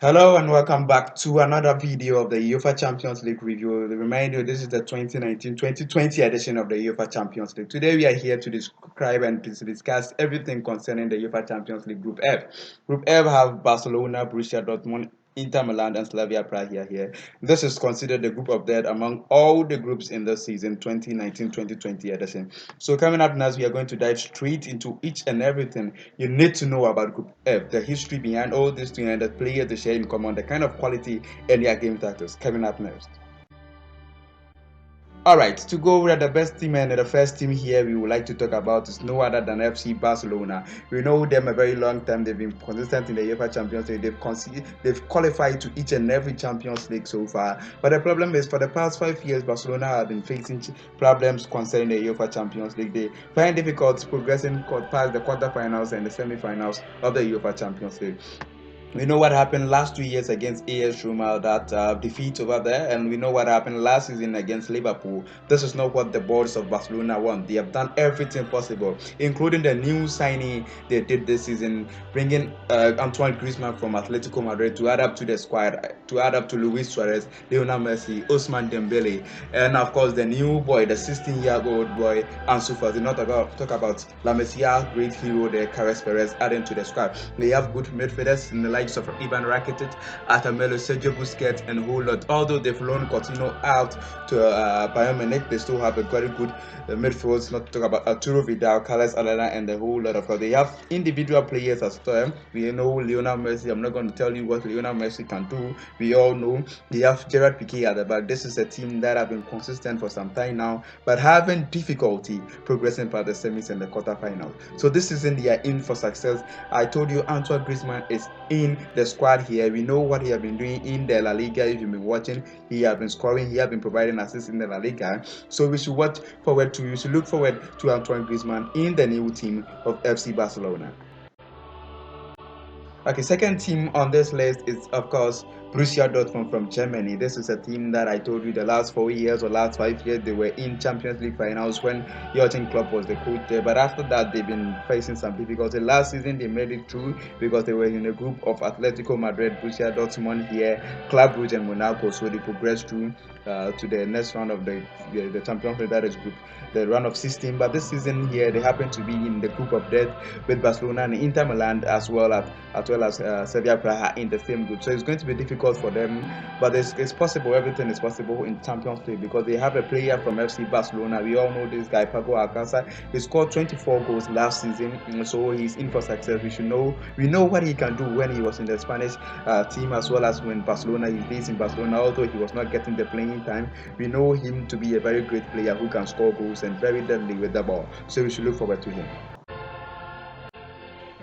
Hello and welcome back to another video of the UEFA Champions League review. Remind you, this is the 2019-2020 edition of the UEFA Champions League. Today we are here to describe and to discuss everything concerning the UEFA Champions League Group F. Group F have Barcelona, Borussia Dortmund, Inter Milan and Slavia Prague here. This is considered the group of death among all the groups in the season 2019-2020 edition. So coming up next, we are going to dive straight into each and everything you need to know about Group F, the history behind all these things and the players they share in common, the kind of quality and their game tactics. Coming up next. Alright, to go over the best team and the first team here we would like to talk about is no other than FC Barcelona. We know them a very long time. They've been consistent in the UEFA Champions League. They've qualified to each and every Champions League so far. But the problem is for the past 5 years, Barcelona have been facing problems concerning the UEFA Champions League. They find it difficult progressing past the quarterfinals and the semi-finals of the UEFA Champions League. We know what happened last 2 years against AS Roma, that defeat over there, and we know what happened last season against Liverpool. This is not what the boards of Barcelona want. They have done everything possible, including the new signing they did this season, bringing Antoine Griezmann from Atletico Madrid to add up to the squad, to add up to Luis Suarez, Lionel Messi, Ousmane Dembele, and of course the new boy, the 16-year-old boy, Ansu Fati. Not talk about La Masia, great hero, the Carles Perez adding to the squad. They have good midfielders in the likes of Ivan Rakitic, Atamelo, Sergio Busquets, and a whole lot. Although they've loaned Coutinho out to Bayern Munich, they still have a very good midfield. Not to talk about Arturo Vidal, Carlos Alena, and a whole lot of. They have individual players as well. We know Lionel Messi. I'm not going to tell you what Lionel Messi can do. We all know they have Gerard Piqué at the back. This is a team that have been consistent for some time now, but having difficulty progressing past the semis and the quarterfinals. So this season they are in for success. I told you Antoine Griezmann is in the squad here. We know what he has been doing in the La Liga. If you've been watching, he has been scoring, he has been providing assists in the La Liga. So we should look forward to Antoine Griezmann in the new team of FC Barcelona. Okay, second team on this list is of course Borussia Dortmund from Germany. This is a team that I told you the last 4 years or last 5 years they were in Champions League finals when Jurgen Klopp was the coach there. But after that they've been facing some difficulty. Last season they made it through because they were in a group of Atletico Madrid, Borussia Dortmund here, Club Brugge and Monaco. So they progressed through to the next round of the Champions League, that is the round of 16. But this season here they happen to be in the group of death with Barcelona and Inter Milan as well as Slavia Prague in the same group. So it's going to be difficult for them, but it's possible. Everything is possible in Champions League because they have a player from FC Barcelona. We all know this guy, Paco Alcácer. He scored 24 goals last season, so he's in for success. We know what he can do when he was in the Spanish team as well as when he plays in Barcelona. Although he was not getting the playing time, we know him to be a very great player who can score goals and very deadly with the ball. So we should look forward to him.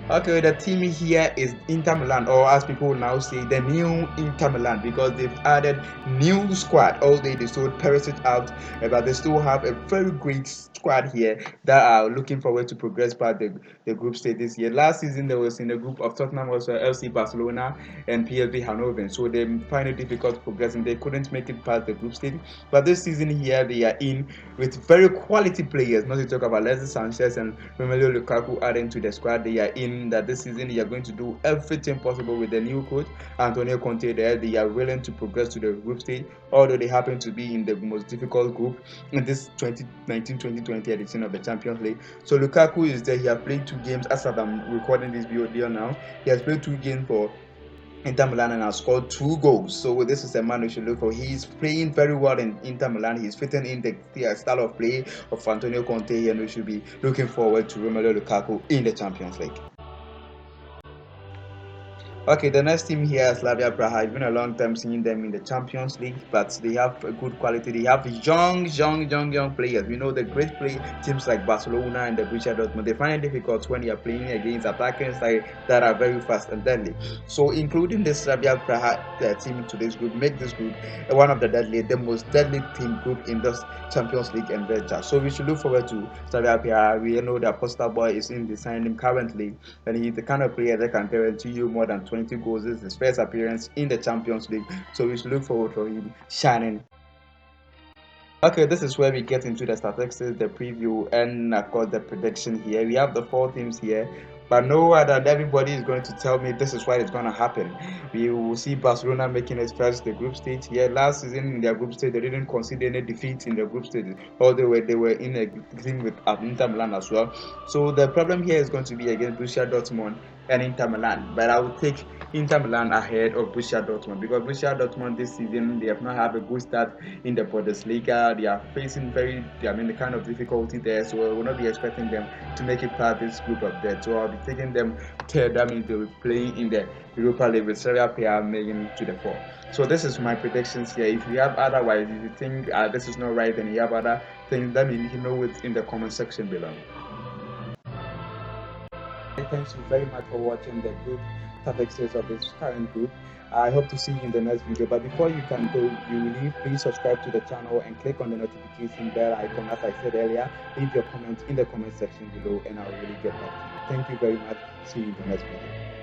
Okay, the team here is Inter Milan, or as people now say, the new Inter Milan, because they've added new squad. Although they sold Perisic out, but they still have a very great squad here that are looking forward to progress past the group stage this year. Last season, they was in a group of Tottenham, also FC Barcelona and PSV Eindhoven, so they find it difficult progressing. They couldn't make it past the group stage, but this season here they are in with very quality players. Not to talk about Alexis Sanchez and Romelu Lukaku adding to the squad. They are in that this season they are going to do everything possible with the new coach Antonio Conte there. They are willing to progress to the group stage, although they happen to be in the most difficult group in this 2019-2020 edition of the Champions League. So Lukaku is there. He has played 2 games as I'm recording this video now. He has played 2 games for Inter Milan and has scored 2 goals. So this is a man we should look for. He's playing very well in Inter Milan. He's fitting in the style of play of Antonio Conte, and we should be looking forward to Romelu Lukaku in the Champions League. Okay, the next team here is Slavia Praha. It's been a long time seeing them in the Champions League, but they have a good quality. They have young players. We know the great teams like Barcelona and the Borussia Dortmund. They find it difficult when you are playing against attacking sides that are very fast and deadly. So including the Slavia Praha team into this group, make this group one of the most deadly team group in this Champions League adventure. So we should look forward to Slavia Praha. We know that Poster Boy is in the signing currently, and he's the kind of player that can guarantee you more than 20 goals. This is his first appearance in the Champions League, so we should look forward to him shining. Okay, this is where we get into the statistics, the preview, and of course the prediction here. We have the 4 teams here But no other, everybody is going to tell me this is what is going to happen. We will see Barcelona making it first the group stage. Yeah, last season in their group stage, they didn't concede any defeat in the group stage. Although they were in a team with Inter Milan as well. So the problem here is going to be against Borussia Dortmund and Inter Milan. But I would take Inter Milan ahead of Borussia Dortmund because Borussia Dortmund this season they have not had a good start in the Bundesliga. They are facing the kind of difficulty there. So I will not be expecting them to make it past this group of death. So I'll be taking them third. That means they'll be playing in the Europa League with Serie A making to the four. So this is my predictions here. If you have otherwise, if you think this is not right, then you have other things, let me know it in the comment section below. Thank you very much for watching the group topic series of this current group. I hope to see you in the next video. But before you can go, you leave, please subscribe to the channel and click on the notification bell icon. As I said earlier, leave your comment in the comment section below, and I'll really get back to you. Thank you very much. See you in the next video.